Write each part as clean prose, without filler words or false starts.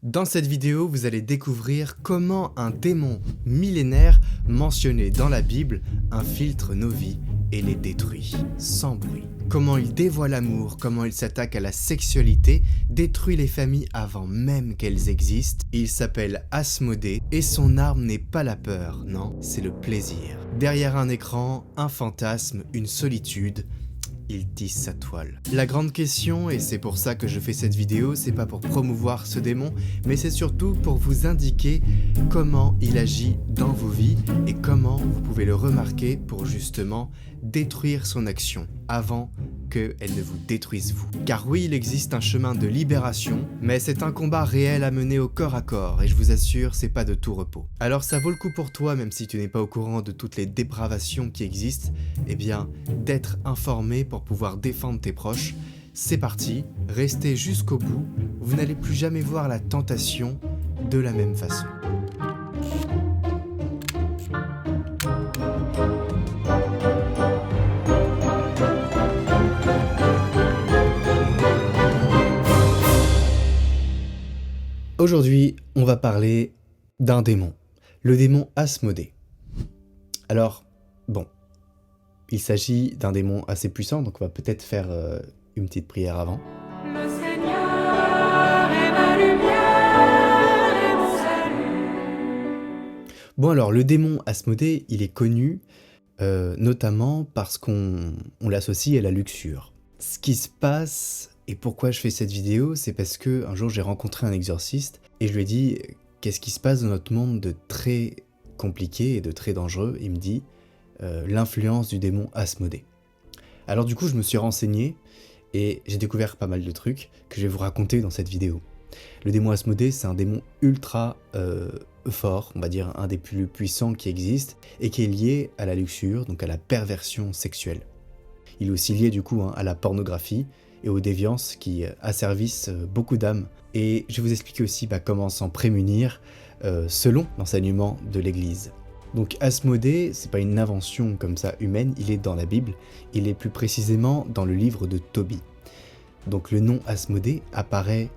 Dans cette vidéo, vous allez découvrir comment un démon millénaire mentionné dans la Bible infiltre nos vies et les détruit, sans bruit. Comment il dévoie l'amour, comment il s'attaque à la sexualité, détruit les familles avant même qu'elles existent. Il s'appelle Asmodée et son arme n'est pas la peur, non, c'est le plaisir. Derrière un écran, un fantasme, une solitude, il tisse sa toile. La grande question, et c'est pour ça que je fais cette vidéo, c'est pas pour promouvoir ce démon, mais c'est surtout pour vous indiquer comment il agit dans vos vies et comment vous pouvez le remarquer pour justement détruire son action avant qu'elle ne vous détruise vous. Car oui, il existe un chemin de libération, mais c'est un combat réel à mener au corps à corps, et je vous assure, c'est pas de tout repos. Alors ça vaut le coup pour toi, même si tu n'es pas au courant de toutes les dépravations qui existent, eh bien, d'être informé pour pouvoir défendre tes proches. C'est parti, restez jusqu'au bout, vous n'allez plus jamais voir la tentation de la même façon. Aujourd'hui, on va parler d'un démon, le démon Asmodée. Alors, bon, il s'agit d'un démon assez puissant, donc on va peut-être faire une petite prière avant. Le Seigneur est ma lumière et mon salut. Bon alors, le démon Asmodée, il est connu notamment parce qu'on l'associe à la luxure. Ce qui se passe, et pourquoi je fais cette vidéo, c'est parce que un jour j'ai rencontré un exorciste et je lui ai dit « Qu'est-ce qui se passe dans notre monde de très compliqué et de très dangereux ?» Il me dit l'influence du démon Asmodée. Alors du coup, je me suis renseigné et j'ai découvert pas mal de trucs que je vais vous raconter dans cette vidéo. Le démon Asmodée, c'est un démon ultra fort, on va dire un des plus puissants qui existent, et qui est lié à la luxure, donc à la perversion sexuelle. Il est aussi lié du coup à la pornographie et aux déviances qui asservissent beaucoup d'âmes. Et je vais vous expliquer aussi comment s'en prémunir selon l'enseignement de l'Église. Donc Asmodée, c'est pas une invention comme ça humaine, il est dans la Bible, il est plus précisément dans le livre de Tobie. Donc le nom Asmodée apparaît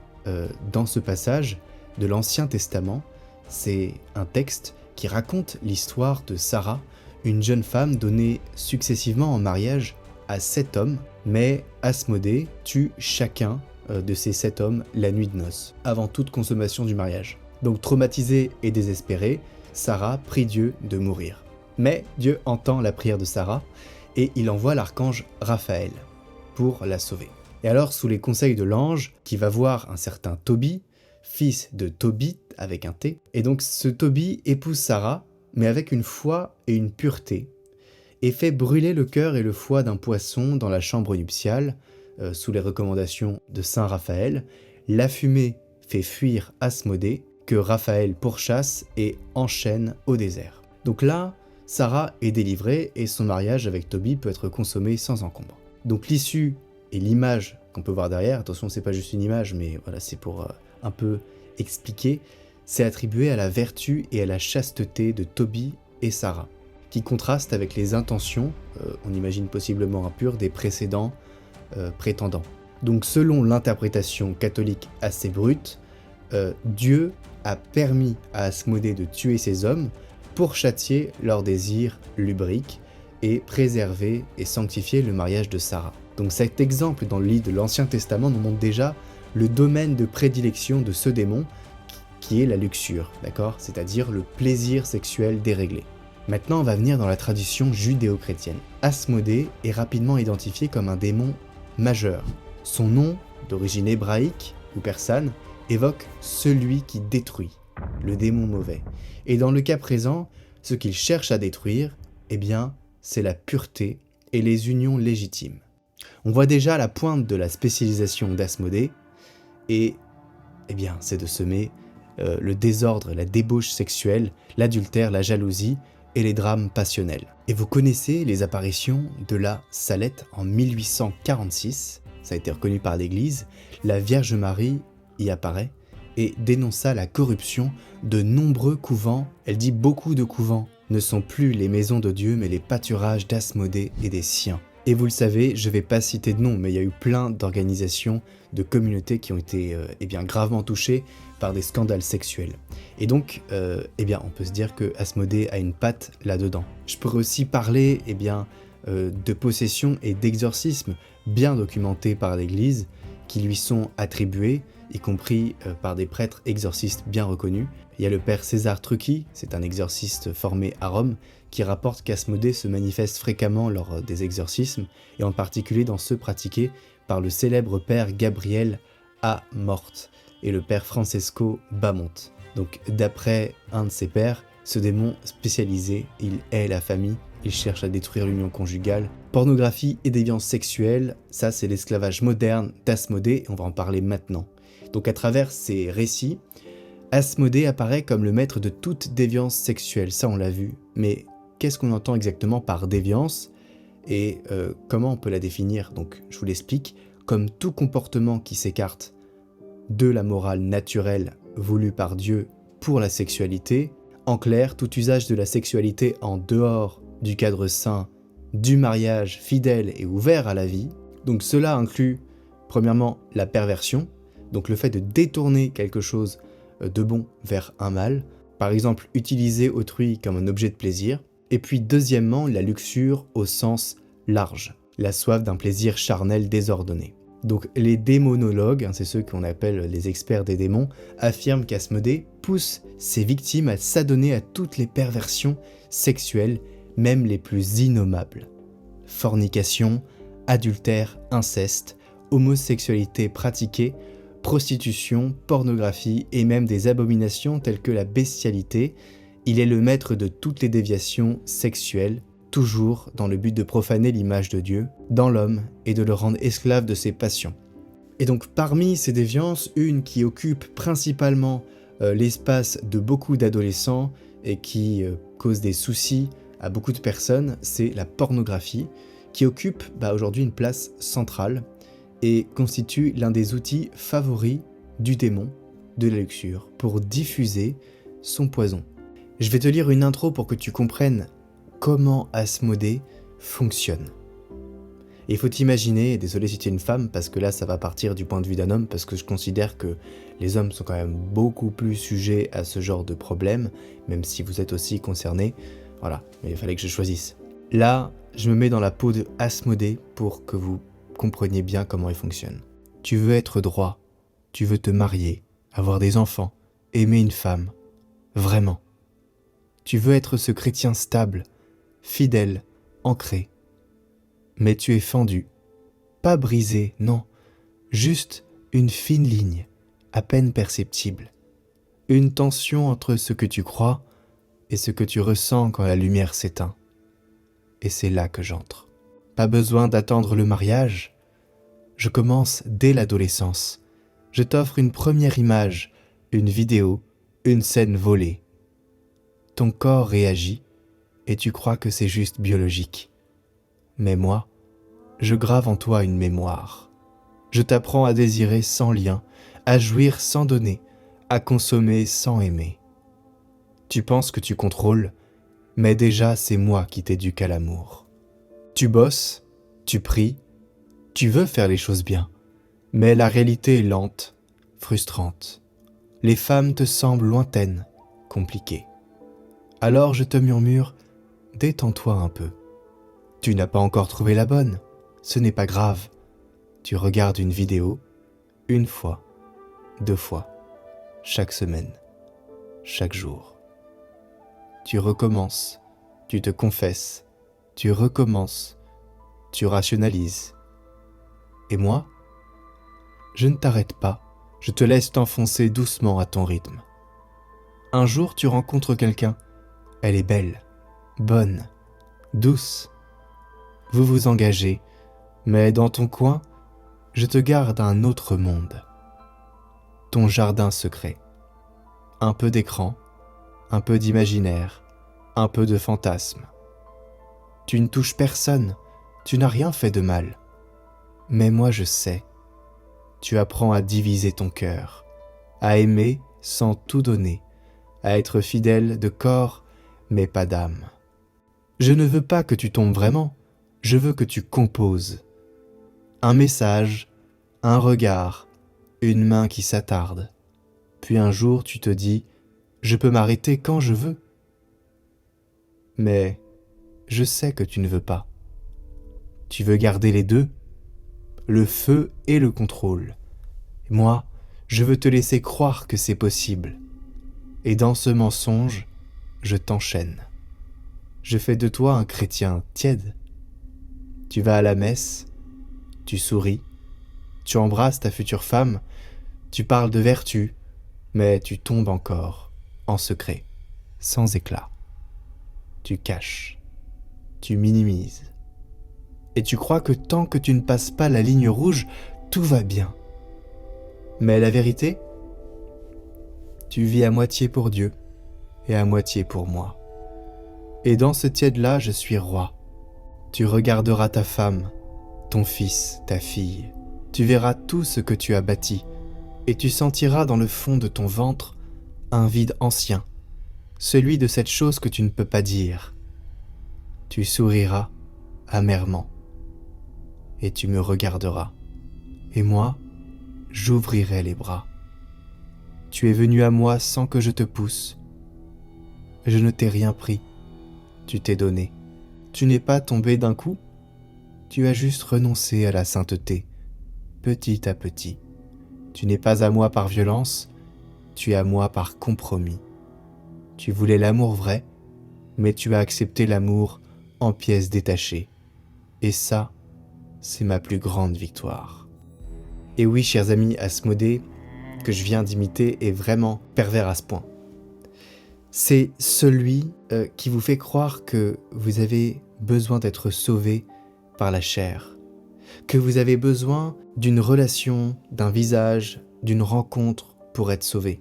dans ce passage de l'Ancien Testament. C'est un texte qui raconte l'histoire de Sarah, une jeune femme donnée successivement en mariage à 7 hommes, mais Asmodée tue chacun de ces 7 hommes la nuit de noces, avant toute consommation du mariage. Donc traumatisée et désespérée, Sarah prie Dieu de mourir. Mais Dieu entend la prière de Sarah et il envoie l'archange Raphaël pour la sauver. Et alors, sous les conseils de l'ange, qui va voir un certain Tobie, fils de Tobit avec un T, et donc ce Tobie épouse Sarah, mais avec une foi et une pureté, et fait brûler le cœur et le foie d'un poisson dans la chambre nuptiale, sous les recommandations de saint Raphaël. La fumée fait fuir Asmodée, que Raphaël pourchasse et enchaîne au désert. Donc là, Sarah est délivrée et son mariage avec Tobie peut être consommé sans encombre. Donc l'issue et l'image qu'on peut voir derrière, attention c'est pas juste une image, mais voilà, c'est pour un peu expliquer, c'est attribué à la vertu et à la chasteté de Tobie et Sarah, qui contrastent avec les intentions, on imagine possiblement impures, des précédents prétendants. Donc selon l'interprétation catholique assez brute, Dieu a permis à Asmodée de tuer ces hommes pour châtier leurs désirs lubriques et préserver et sanctifier le mariage de Sarah. Donc cet exemple dans le livre de l'Ancien Testament nous montre déjà le domaine de prédilection de ce démon qui est la luxure, d'accord ? C'est-à-dire le plaisir sexuel déréglé. Maintenant, on va venir dans la tradition judéo-chrétienne. Asmodée est rapidement identifié comme un démon majeur. Son nom, d'origine hébraïque ou persane, évoque celui qui détruit, le démon mauvais. Et dans le cas présent, ce qu'il cherche à détruire, eh bien, c'est la pureté et les unions légitimes. On voit déjà la pointe de la spécialisation d'Asmodée, et eh bien, c'est de semer le désordre, la débauche sexuelle, l'adultère, la jalousie et les drames passionnels. Et vous connaissez les apparitions de la Salette en 1846, ça a été reconnu par l'Église, la Vierge Marie y apparaît et dénonça la corruption de nombreux couvents. Elle dit beaucoup de couvents ne sont plus les maisons de Dieu mais les pâturages d'Asmodée et des siens. Et vous le savez, je vais pas citer de nom, mais il y a eu plein d'organisations, de communautés qui ont été gravement touchées par des scandales sexuels. Et donc, on peut se dire que Asmodée a une patte là-dedans. Je pourrais aussi parler de possession et d'exorcisme bien documentés par l'Église, qui lui sont attribués, y compris par des prêtres exorcistes bien reconnus. Il y a le père César Trucchi, c'est un exorciste formé à Rome, qui rapporte qu'Asmodée se manifeste fréquemment lors des exorcismes, et en particulier dans ceux pratiqués par le célèbre père Gabriel A. Mort et le père Francesco Bamont. Donc d'après un de ses pères, ce démon spécialisé, il hait la famille, il cherche à détruire l'union conjugale. Pornographie et déviance sexuelle, ça c'est l'esclavage moderne d'Asmodée, et on va en parler maintenant. Donc à travers ces récits, Asmodée apparaît comme le maître de toute déviance sexuelle, ça on l'a vu, mais qu'est-ce qu'on entend exactement par déviance et comment on peut la définir? Donc je vous l'explique, comme tout comportement qui s'écarte de la morale naturelle voulue par Dieu pour la sexualité, en clair, tout usage de la sexualité en dehors du cadre sain, du mariage fidèle et ouvert à la vie. Donc cela inclut premièrement la perversion, donc le fait de détourner quelque chose de bon vers un mal, par exemple utiliser autrui comme un objet de plaisir, et puis deuxièmement la luxure au sens large, la soif d'un plaisir charnel désordonné. Donc les démonologues, c'est ceux qu'on appelle les experts des démons, affirment qu'Asmodée pousse ses victimes à s'adonner à toutes les perversions sexuelles, même les plus innommables. Fornication, adultère, inceste, homosexualité pratiquée, prostitution, pornographie et même des abominations telles que la bestialité, il est le maître de toutes les déviations sexuelles, toujours dans le but de profaner l'image de Dieu dans l'homme et de le rendre esclave de ses passions. Et donc parmi ces déviances, une qui occupe principalement l'espace de beaucoup d'adolescents et qui cause des soucis à beaucoup de personnes, c'est la pornographie, qui occupe aujourd'hui une place centrale et constitue l'un des outils favoris du démon de la luxure pour diffuser son poison. Je vais te lire une intro pour que tu comprennes comment Asmodée fonctionne. Et il faut t'imaginer, et désolé si tu es une femme, parce que là ça va partir du point de vue d'un homme, parce que je considère que les hommes sont quand même beaucoup plus sujets à ce genre de problème, même si vous êtes aussi concernés. Voilà, mais il fallait que je choisisse. Là, je me mets dans la peau de Asmodée pour que vous compreniez bien comment il fonctionne. Tu veux être droit, tu veux te marier, avoir des enfants, aimer une femme, vraiment. Tu veux être ce chrétien stable, fidèle, ancré. Mais tu es fendu, pas brisé, non, juste une fine ligne, à peine perceptible. Une tension entre ce que tu crois et ce que tu ressens quand la lumière s'éteint. Et c'est là que j'entre. Pas besoin d'attendre le mariage. Je commence dès l'adolescence. Je t'offre une première image, une vidéo, une scène volée. Ton corps réagit et tu crois que c'est juste biologique. Mais moi, je grave en toi une mémoire. Je t'apprends à désirer sans lien, à jouir sans donner, à consommer sans aimer. Tu penses que tu contrôles, mais déjà c'est moi qui t'éduque à l'amour. Tu bosses, tu pries, tu veux faire les choses bien, mais la réalité est lente, frustrante. Les femmes te semblent lointaines, compliquées. Alors je te murmure, détends-toi un peu. Tu n'as pas encore trouvé la bonne, ce n'est pas grave. Tu regardes une vidéo, une fois, 2 fois, chaque semaine, chaque jour. Tu recommences, tu te confesses, tu recommences, tu rationalises. Et moi, je ne t'arrête pas, je te laisse t'enfoncer doucement à ton rythme. Un jour, tu rencontres quelqu'un, elle est belle, bonne, douce. Vous vous engagez, mais dans ton coin, je te garde un autre monde. Ton jardin secret. Un peu d'écran, un peu d'imaginaire, un peu de fantasme. Tu ne touches personne, tu n'as rien fait de mal. Mais moi je sais. Tu apprends à diviser ton cœur, à aimer sans tout donner, à être fidèle de corps mais pas d'âme. Je ne veux pas que tu tombes vraiment, Je veux que tu composes. Un message, un regard, une main qui s'attarde. Puis un jour tu te dis « Je peux m'arrêter quand je veux ». Mais je sais que tu ne veux pas. Tu veux garder les deux, le feu et le contrôle. Moi, je veux te laisser croire que c'est possible. Et dans ce mensonge, je t'enchaîne. Je fais de toi un chrétien tiède. Tu vas à la messe, tu souris, tu embrasses ta future femme, tu parles de vertu, mais tu tombes encore, en secret, sans éclat. Tu caches, tu minimises. Et tu crois que tant que tu ne passes pas la ligne rouge, tout va bien. Mais la vérité, tu vis à moitié pour Dieu et à moitié pour moi. Et dans ce tiède-là, je suis roi. Tu regarderas ta femme, ton fils, ta fille. Tu verras tout ce que tu as bâti, et tu sentiras dans le fond de ton ventre un vide ancien, celui de cette chose que tu ne peux pas dire. Tu souriras amèrement, et tu me regarderas, et moi, j'ouvrirai les bras. Tu es venu à moi sans que je te pousse. Je ne t'ai rien pris, tu t'es donné. Tu n'es pas tombé d'un coup, tu as juste renoncé à la sainteté, petit à petit. Tu n'es pas à moi par violence, tu es à moi par compromis. Tu voulais l'amour vrai, mais tu as accepté l'amour en pièces détachées. Et ça, c'est ma plus grande victoire. Et oui, chers amis, Asmodée, que je viens d'imiter, est vraiment pervers à ce point. C'est celui qui vous fait croire que vous avez besoin d'être sauvé par la chair, que vous avez besoin d'une relation, d'un visage, d'une rencontre pour être sauvé.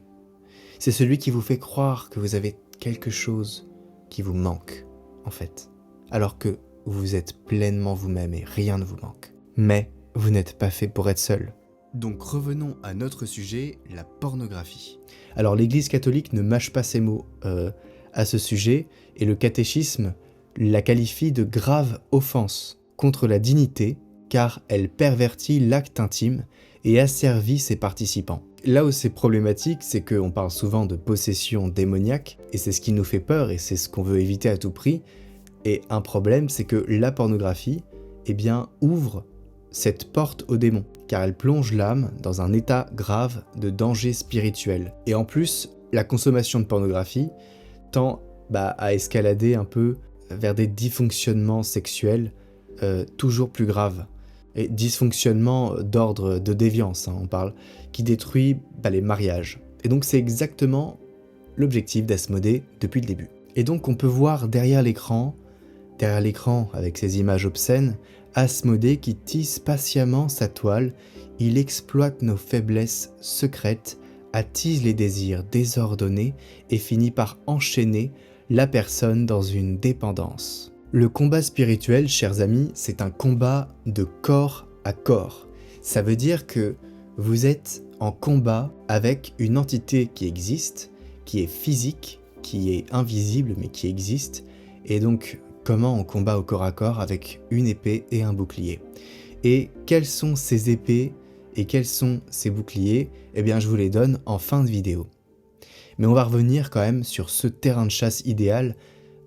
C'est celui qui vous fait croire que vous avez quelque chose qui vous manque, en fait, alors que vous êtes pleinement vous-même et rien ne vous manque. Mais vous n'êtes pas fait pour être seul. Donc revenons à notre sujet, la pornographie. Alors l'Église catholique ne mâche pas ses mots à ce sujet, et le catéchisme la qualifie de grave offense contre la dignité, car elle pervertit l'acte intime et asservit ses participants. Là où c'est problématique, c'est qu'on parle souvent de possession démoniaque, et c'est ce qui nous fait peur, et c'est ce qu'on veut éviter à tout prix. Et un problème, c'est que la pornographie, ouvre cette porte au démon, car elle plonge l'âme dans un état grave de danger spirituel. Et en plus, la consommation de pornographie tend à escalader un peu vers des dysfonctionnements sexuels toujours plus graves. Et dysfonctionnement d'ordre de déviance, on parle, qui détruit les mariages. Et donc c'est exactement l'objectif d'Asmodée depuis le début. Et donc on peut voir derrière l'écran avec ses images obscènes, Asmodée qui tisse patiemment sa toile, il exploite nos faiblesses secrètes, attise les désirs désordonnés et finit par enchaîner la personne dans une dépendance. Le combat spirituel, chers amis, c'est un combat de corps à corps. Ça veut dire que vous êtes en combat avec une entité qui existe, qui est physique, qui est invisible mais qui existe, et donc comment on combat au corps à corps avec une épée et un bouclier. Et quelles sont ces épées et quels sont ces boucliers ? Je vous les donne en fin de vidéo. Mais on va revenir quand même sur ce terrain de chasse idéal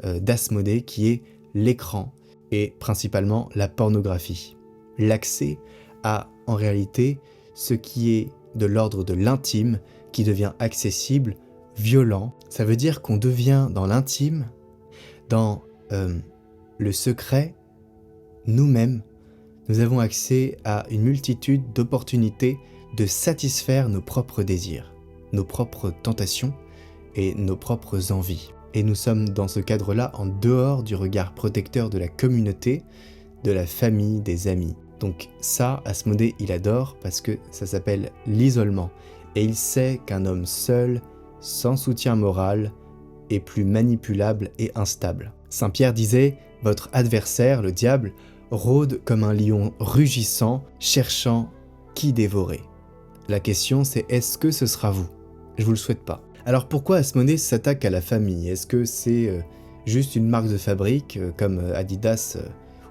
d'Asmodée qui est l'écran et principalement la pornographie. L'accès à, en réalité, ce qui est de l'ordre de l'intime qui devient accessible, violent. Ça veut dire qu'on devient dans l'intime, dans le secret, nous-mêmes, nous avons accès à une multitude d'opportunités de satisfaire nos propres désirs, nos propres tentations et nos propres envies. Et nous sommes dans ce cadre-là en dehors du regard protecteur de la communauté, de la famille, des amis. Donc ça, Asmodée, il adore parce que ça s'appelle l'isolement. Et il sait qu'un homme seul, sans soutien moral, est plus manipulable et instable. Saint Pierre disait « Votre adversaire, le diable, rôde comme un lion rugissant, cherchant qui dévorer. » La question c'est est-ce que ce sera vous ? Je vous le souhaite pas. Alors pourquoi Asmodée s'attaque à la famille ? Est-ce que c'est juste une marque de fabrique comme Adidas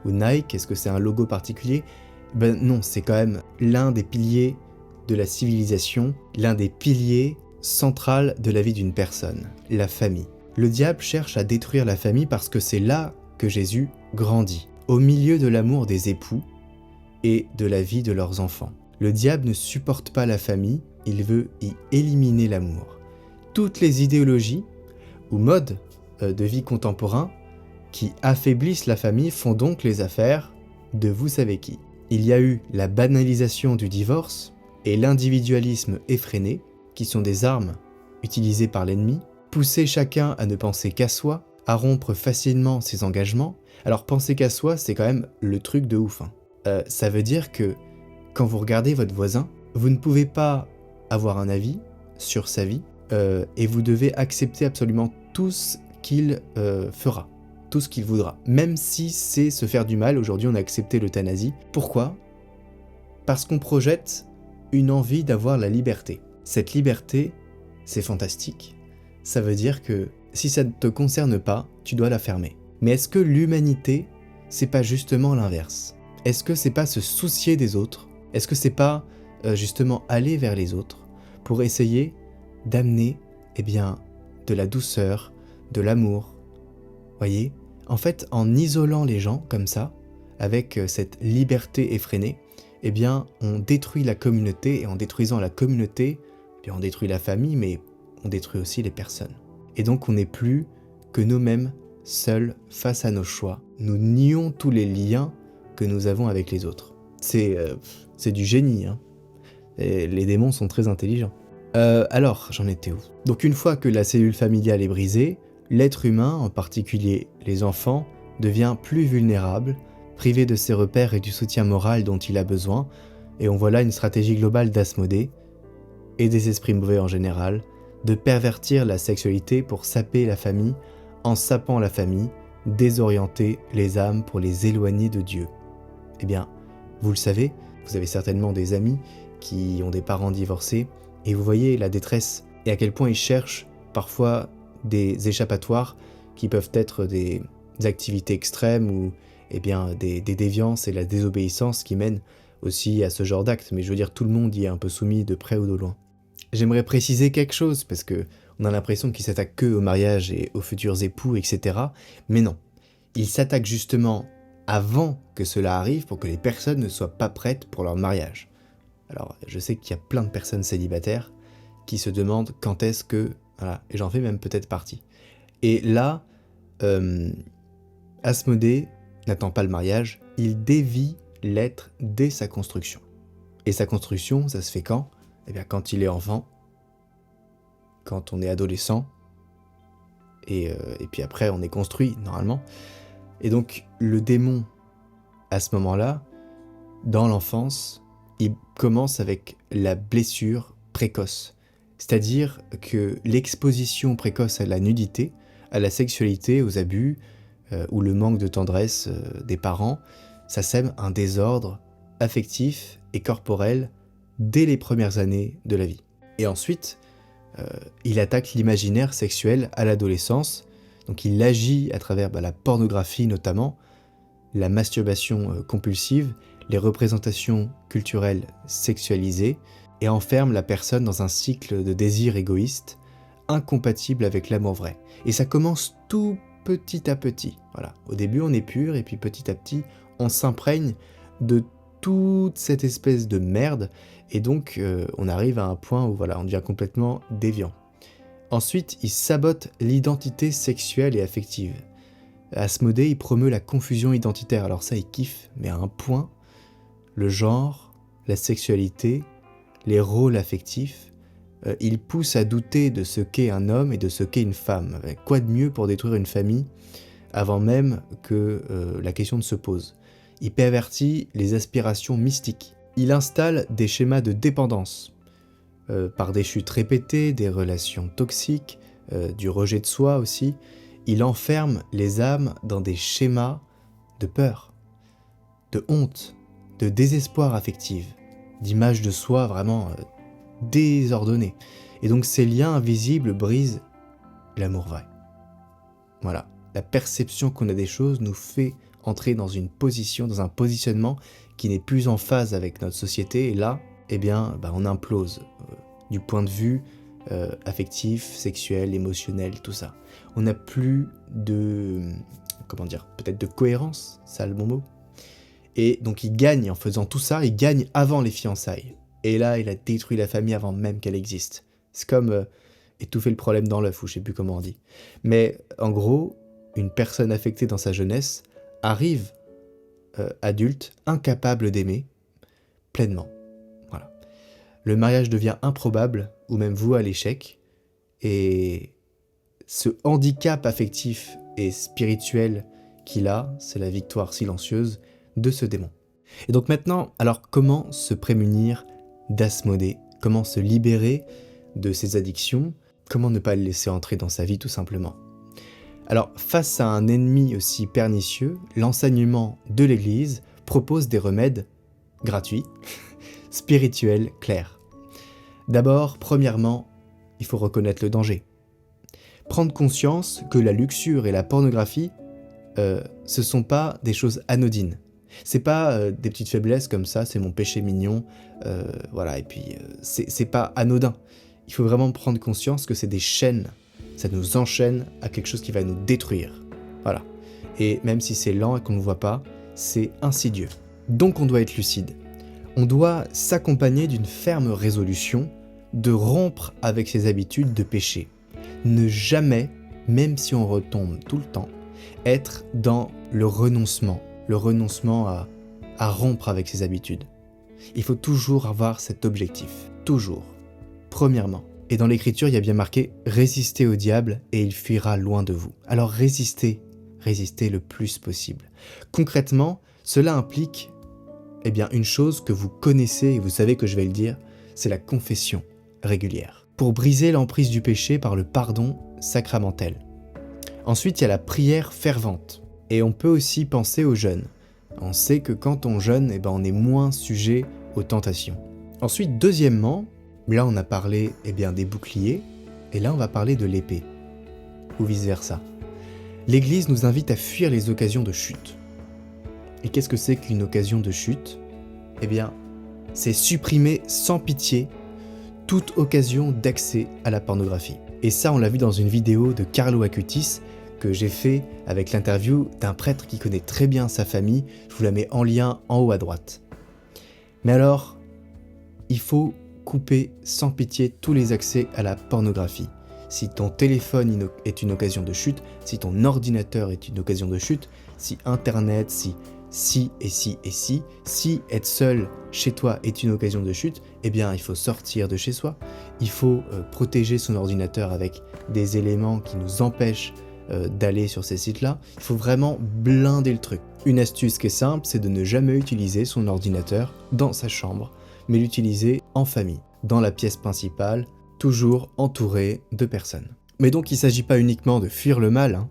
ou Nike, est-ce que c'est un logo particulier? Ben non, c'est quand même l'un des piliers de la civilisation, l'un des piliers centraux de la vie d'une personne, la famille. Le diable cherche à détruire la famille parce que c'est là que Jésus grandit, au milieu de l'amour des époux et de la vie de leurs enfants. Le diable ne supporte pas la famille, il veut y éliminer l'amour. Toutes les idéologies ou modes de vie contemporains qui affaiblissent la famille font donc les affaires de vous savez qui. Il y a eu la banalisation du divorce et l'individualisme effréné, qui sont des armes utilisées par l'ennemi, pousser chacun à ne penser qu'à soi, à rompre facilement ses engagements. Alors penser qu'à soi, c'est quand même le truc de ouf. Ça veut dire que quand vous regardez votre voisin, vous ne pouvez pas avoir un avis sur sa vie et vous devez accepter absolument tout ce qu'il fera, tout ce qu'il voudra. Même si c'est se faire du mal, aujourd'hui on a accepté l'euthanasie. Pourquoi ? Parce qu'on projette une envie d'avoir la liberté. Cette liberté, c'est fantastique. Ça veut dire que si ça ne te concerne pas, tu dois la fermer. Mais est-ce que l'humanité, c'est pas justement l'inverse ? Est-ce que c'est pas se soucier des autres ? Est-ce que c'est pas justement aller vers les autres pour essayer d'amener de la douceur, de l'amour ? Voyez ? En fait, en isolant les gens comme ça, avec cette liberté effrénée, on détruit la communauté, et en détruisant la communauté, on détruit la famille, mais on détruit aussi les personnes. Et donc on n'est plus que nous-mêmes, seuls, face à nos choix. Nous nions tous les liens que nous avons avec les autres. C'est du génie, hein. Et les démons sont très intelligents. Alors, j'en étais où ? Donc une fois que la cellule familiale est brisée, l'être humain, en particulier les enfants, devient plus vulnérable, privé de ses repères et du soutien moral dont il a besoin, et on voit là une stratégie globale d'Asmodée, et des esprits mauvais en général, de pervertir la sexualité pour saper la famille, en sapant la famille, désorienter les âmes pour les éloigner de Dieu. Eh bien, vous le savez, vous avez certainement des amis qui ont des parents divorcés, et vous voyez la détresse, et à quel point ils cherchent parfois des échappatoires qui peuvent être des activités extrêmes ou des déviances et la désobéissance qui mènent aussi à ce genre d'actes. Mais je veux dire, tout le monde y est un peu soumis de près ou de loin. J'aimerais préciser quelque chose, parce que on a l'impression qu'ils s'attaquent que au mariage et aux futurs époux, etc. Mais non, ils s'attaquent justement avant que cela arrive pour que les personnes ne soient pas prêtes pour leur mariage. Alors, je sais qu'il y a plein de personnes célibataires qui se demandent quand est-ce que... Voilà, et j'en fais même peut-être partie. Et là, Asmodée n'attend pas le mariage, il dévie l'être dès sa construction. Et sa construction, ça se fait quand ? Quand il est enfant, quand on est adolescent, et puis après on est construit, normalement. Et donc, le démon, à ce moment-là, dans l'enfance, il commence avec la blessure précoce. C'est-à-dire que l'exposition précoce à la nudité, à la sexualité, aux abus, ou le manque de tendresse des parents, ça sème un désordre affectif et corporel dès les premières années de la vie. Et ensuite, il attaque l'imaginaire sexuel à l'adolescence, donc il agit à travers la pornographie notamment, la masturbation compulsive, les représentations culturelles sexualisées, et enferme la personne dans un cycle de désir égoïste, incompatible avec l'amour vrai. Et ça commence tout petit à petit. Voilà. Au début, on est pur, et puis petit à petit, on s'imprègne de toute cette espèce de merde, et donc on arrive à un point où on devient complètement déviant. Ensuite, il sabote l'identité sexuelle et affective. Asmodée, il promeut la confusion identitaire. Alors ça, il kiffe, mais à un point, le genre, la sexualité, les rôles affectifs, il pousse à douter de ce qu'est un homme et de ce qu'est une femme. Quoi de mieux pour détruire une famille avant même que la question ne se pose. Il pervertit les aspirations mystiques. Il installe des schémas de dépendance, par des chutes répétées, des relations toxiques, du rejet de soi aussi. Il enferme les âmes dans des schémas de peur, de honte, de désespoir affectif, d'image de soi vraiment désordonnée. Et donc ces liens invisibles brisent l'amour vrai. Voilà, la perception qu'on a des choses nous fait entrer dans une position, dans un positionnement qui n'est plus en phase avec notre société, et là, eh bien, on implose du point de vue affectif, sexuel, émotionnel, tout ça. On n'a plus de, peut-être de cohérence, c'est le bon mot. Et donc il gagne en faisant tout ça, il gagne avant les fiançailles. Et là, il a détruit la famille avant même qu'elle existe. C'est comme étouffer le problème dans l'œuf, ou je sais plus comment on dit. Mais en gros, une personne affectée dans sa jeunesse arrive adulte, incapable d'aimer pleinement. Voilà. Le mariage devient improbable, ou même voué à l'échec, et ce handicap affectif et spirituel qu'il a, c'est la victoire silencieuse de ce démon. Et donc maintenant, alors comment se prémunir d'Asmodée? Comment se libérer de ses addictions? Comment ne pas le laisser entrer dans sa vie tout simplement? Alors, face à un ennemi aussi pernicieux, l'enseignement de l'Église propose des remèdes gratuits, spirituels, clairs. D'abord, premièrement, il faut reconnaître le danger. Prendre conscience que la luxure et la pornographie, ce sont pas des choses anodines. C'est pas des petites faiblesses comme ça, c'est mon péché mignon, voilà, et puis c'est pas anodin. Il faut vraiment prendre conscience que c'est des chaînes, ça nous enchaîne à quelque chose qui va nous détruire. Voilà. Et même si c'est lent et qu'on ne voit pas, c'est insidieux. Donc on doit être lucide. On doit s'accompagner d'une ferme résolution de rompre avec ses habitudes de péché. Ne jamais, même si on retombe tout le temps, être dans le renoncement à rompre avec ses habitudes. Il faut toujours avoir cet objectif, toujours. Premièrement, et dans l'écriture il y a bien marqué « Résistez au diable et il fuira loin de vous ». Alors résistez le plus possible. Concrètement, cela implique une chose que vous connaissez et vous savez que je vais le dire, c'est la confession régulière. Pour briser l'emprise du péché par le pardon sacramentel. Ensuite, il y a la prière fervente. Et on peut aussi penser au jeûne. On sait que quand on jeûne, on est moins sujet aux tentations. Ensuite, deuxièmement, là on a parlé des boucliers, et là on va parler de l'épée, ou vice-versa. L'Église nous invite à fuir les occasions de chute. Et qu'est-ce que c'est qu'une occasion de chute? C'est supprimer sans pitié toute occasion d'accès à la pornographie. Et ça, on l'a vu dans une vidéo de Carlo Acutis que j'ai fait avec l'interview d'un prêtre qui connaît très bien sa famille. Je vous la mets en lien en haut à droite. Mais alors, il faut couper sans pitié tous les accès à la pornographie. Si ton téléphone est une occasion de chute, si ton ordinateur est une occasion de chute, si Internet, si être seul chez toi est une occasion de chute, il faut sortir de chez soi. Il faut protéger son ordinateur avec des éléments qui nous empêchent d'aller sur ces sites-là. Il faut vraiment blinder le truc. Une astuce qui est simple, c'est de ne jamais utiliser son ordinateur dans sa chambre, mais l'utiliser en famille, dans la pièce principale, toujours entouré de personnes. Mais donc il ne s'agit pas uniquement de fuir le mal, hein.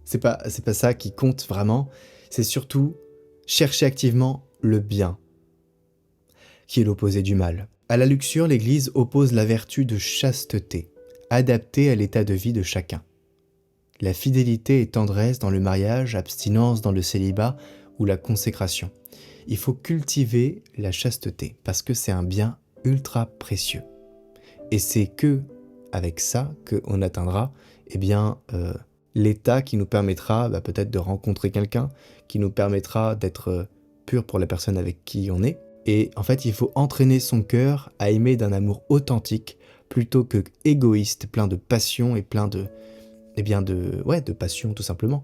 C'est pas ça qui compte vraiment, c'est surtout chercher activement le bien, qui est l'opposé du mal. À la luxure, l'Église oppose la vertu de chasteté, adaptée à l'état de vie de chacun. La fidélité et tendresse dans le mariage, abstinence dans le célibat ou la consécration. Il faut cultiver la chasteté, parce que c'est un bien ultra précieux. Et c'est que avec ça qu'on atteindra l'état qui nous permettra peut-être de rencontrer quelqu'un, qui nous permettra d'être pur pour la personne avec qui on est. Et en fait, il faut entraîner son cœur à aimer d'un amour authentique plutôt que égoïste, plein de passion et plein de passion tout simplement.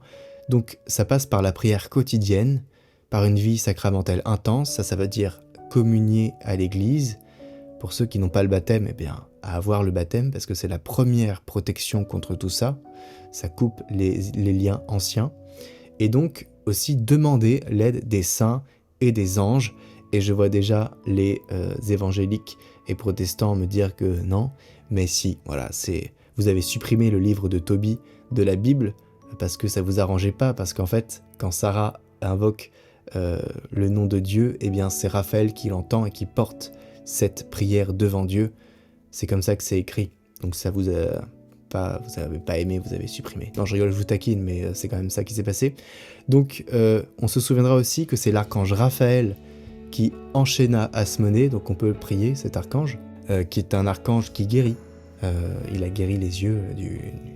Donc ça passe par la prière quotidienne, par une vie sacramentelle intense, ça veut dire communier à l'église. Pour ceux qui n'ont pas le baptême, à avoir le baptême, parce que c'est la première protection contre tout ça. Ça coupe les liens anciens. Et donc aussi demander l'aide des saints et des anges. Et je vois déjà les évangéliques et protestants me dire que non, mais si, voilà, vous avez supprimé le livre de Tobie de la Bible parce que ça vous arrangeait pas, parce qu'en fait, quand Sarah invoque le nom de Dieu, c'est Raphaël qui l'entend et qui porte cette prière devant Dieu. C'est comme ça que c'est écrit. Donc ça vous a vous avez pas aimé, vous avez supprimé. Non, je rigole, je vous taquine, mais c'est quand même ça qui s'est passé. Donc, on se souviendra aussi que c'est l'archange Raphaël qui enchaîna Asmodée, donc on peut le prier, cet archange, qui est un archange qui guérit. Il a guéri les yeux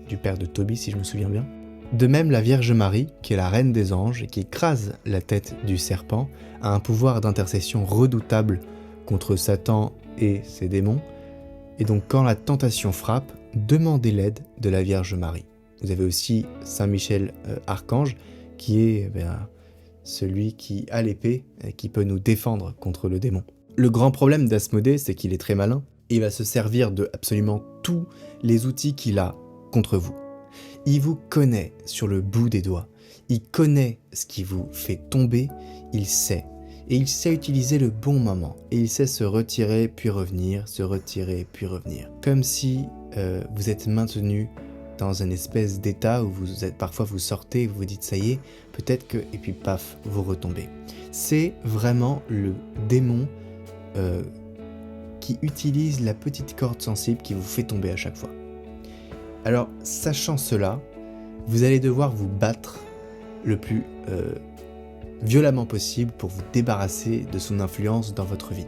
du père de Tobie, si je me souviens bien. De même, la Vierge Marie, qui est la reine des anges et qui écrase la tête du serpent, a un pouvoir d'intercession redoutable contre Satan et ses démons. Et donc, quand la tentation frappe, demandez l'aide de la Vierge Marie. Vous avez aussi Saint Michel Archange, qui est celui qui a l'épée et qui peut nous défendre contre le démon. Le grand problème d'Asmodée, c'est qu'il est très malin. Il va se servir de absolument tous les outils qu'il a contre vous. Il vous connaît sur le bout des doigts. Il connaît ce qui vous fait tomber, il sait. Et il sait utiliser le bon moment. Et il sait se retirer puis revenir, se retirer puis revenir. Comme si vous êtes maintenu dans une espèce d'état où parfois vous sortez et vous vous dites ça y est, peut-être que, et puis paf, vous retombez. C'est vraiment le démon qui utilise la petite corde sensible qui vous fait tomber à chaque fois. Alors, sachant cela, vous allez devoir vous battre le plus violemment possible pour vous débarrasser de son influence dans votre vie.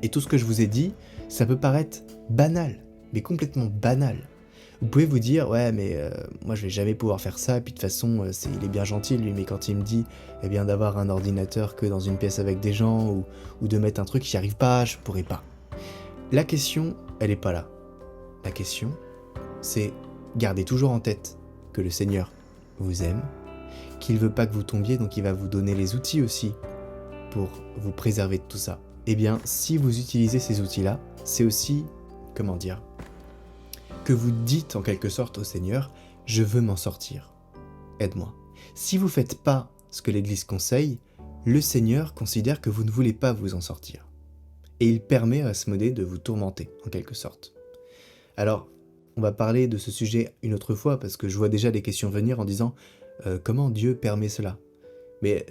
Et tout ce que je vous ai dit, ça peut paraître banal, mais complètement banal. Vous pouvez vous dire, ouais, mais moi je vais jamais pouvoir faire ça, et puis de toute façon, il est bien gentil lui, mais quand il me dit eh bien, d'avoir un ordinateur que dans une pièce avec des gens, ou de mettre un truc, j'y arrive pas, je pourrais pas. La question, elle est pas là. La question, c'est garder toujours en tête que le Seigneur vous aime, qu'il veut pas que vous tombiez, donc il va vous donner les outils aussi pour vous préserver de tout ça. Eh bien, si vous utilisez ces outils-là, c'est aussi, comment dire, que vous dites en quelque sorte au Seigneur, je veux m'en sortir, aide-moi. Si vous faites pas ce que l'Église conseille, le Seigneur considère que vous ne voulez pas vous en sortir. Et il permet à Asmodée de vous tourmenter, en quelque sorte. Alors, on va parler de ce sujet une autre fois, parce que je vois déjà des questions venir en disant comment Dieu permet cela ? Mais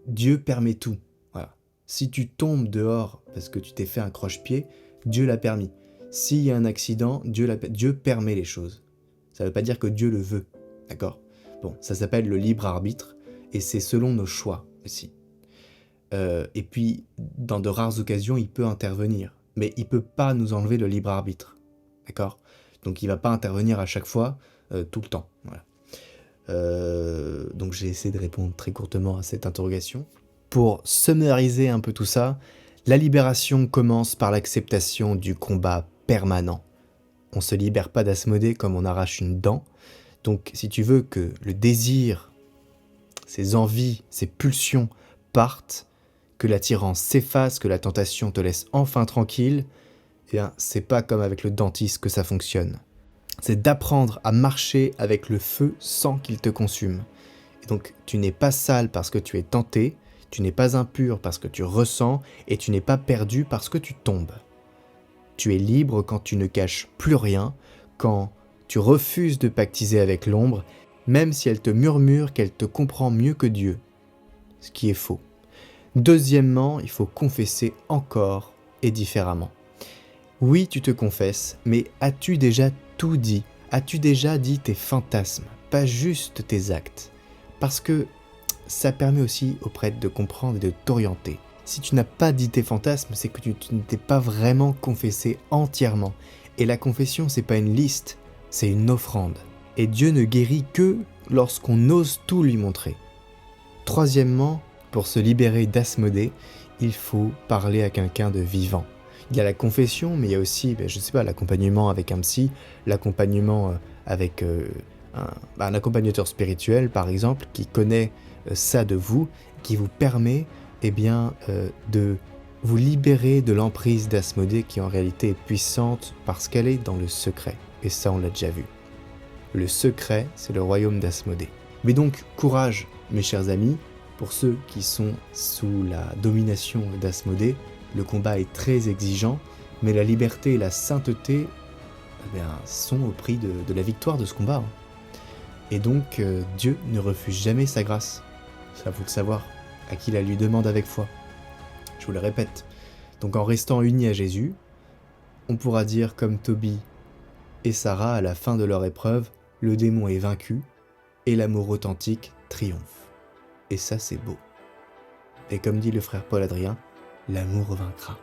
Dieu permet tout. Voilà. Si tu tombes dehors parce que tu t'es fait un croche-pied, Dieu l'a permis. S'il y a un accident, Dieu permet les choses. Ça ne veut pas dire que Dieu le veut, d'accord ? Bon, ça s'appelle le libre arbitre, et c'est selon nos choix aussi. Et puis, dans de rares occasions, il peut intervenir, mais il ne peut pas nous enlever le libre arbitre, d'accord ? Donc il ne va pas intervenir à chaque fois, tout le temps. Voilà. Donc j'ai essayé de répondre très courtement à cette interrogation. Pour summariser un peu tout ça, la libération commence par l'acceptation du combat permanent. On ne se libère pas d'Asmodée comme on arrache une dent. Donc si tu veux que le désir, ses envies, ses pulsions partent, que l'attirance s'efface, que la tentation te laisse enfin tranquille, eh bien, c'est pas comme avec le dentiste que ça fonctionne. C'est d'apprendre à marcher avec le feu sans qu'il te consume. Et donc, tu n'es pas sale parce que tu es tenté, tu n'es pas impur parce que tu ressens, et tu n'es pas perdu parce que tu tombes. Tu es libre quand tu ne caches plus rien, quand tu refuses de pactiser avec l'ombre, même si elle te murmure qu'elle te comprend mieux que Dieu, ce qui est faux. Deuxièmement, il faut confesser encore et différemment. Oui, tu te confesses, mais as-tu déjà tout dit ? As-tu déjà dit tes fantasmes, pas juste tes actes ? Parce que ça permet aussi aux prêtres de comprendre et de t'orienter. Si tu n'as pas dit tes fantasmes, c'est que tu ne t'es pas vraiment confessé entièrement. Et la confession, c'est pas une liste, c'est une offrande. Et Dieu ne guérit que lorsqu'on ose tout lui montrer. Troisièmement, pour se libérer d'Asmodée, il faut parler à quelqu'un de vivant. Il y a la confession, mais il y a aussi, l'accompagnement avec un psy, l'accompagnement avec un accompagnateur spirituel, par exemple, qui connaît ça de vous, qui vous permet de vous libérer de l'emprise d'Asmodée, qui en réalité est puissante parce qu'elle est dans le secret. Et ça, on l'a déjà vu. Le secret, c'est le royaume d'Asmodée. Mais donc, courage, mes chers amis, pour ceux qui sont sous la domination d'Asmodée. Le combat est très exigeant, mais la liberté et la sainteté sont au prix de la victoire de ce combat. Et donc, Dieu ne refuse jamais sa grâce. Ça, faut le savoir, à qui la lui demande avec foi. Je vous le répète. Donc, en restant unis à Jésus, on pourra dire comme Tobie, et Sarah, à la fin de leur épreuve, le démon est vaincu et l'amour authentique triomphe. Et ça, c'est beau. Et comme dit le frère Paul Adrien, l'amour vaincra.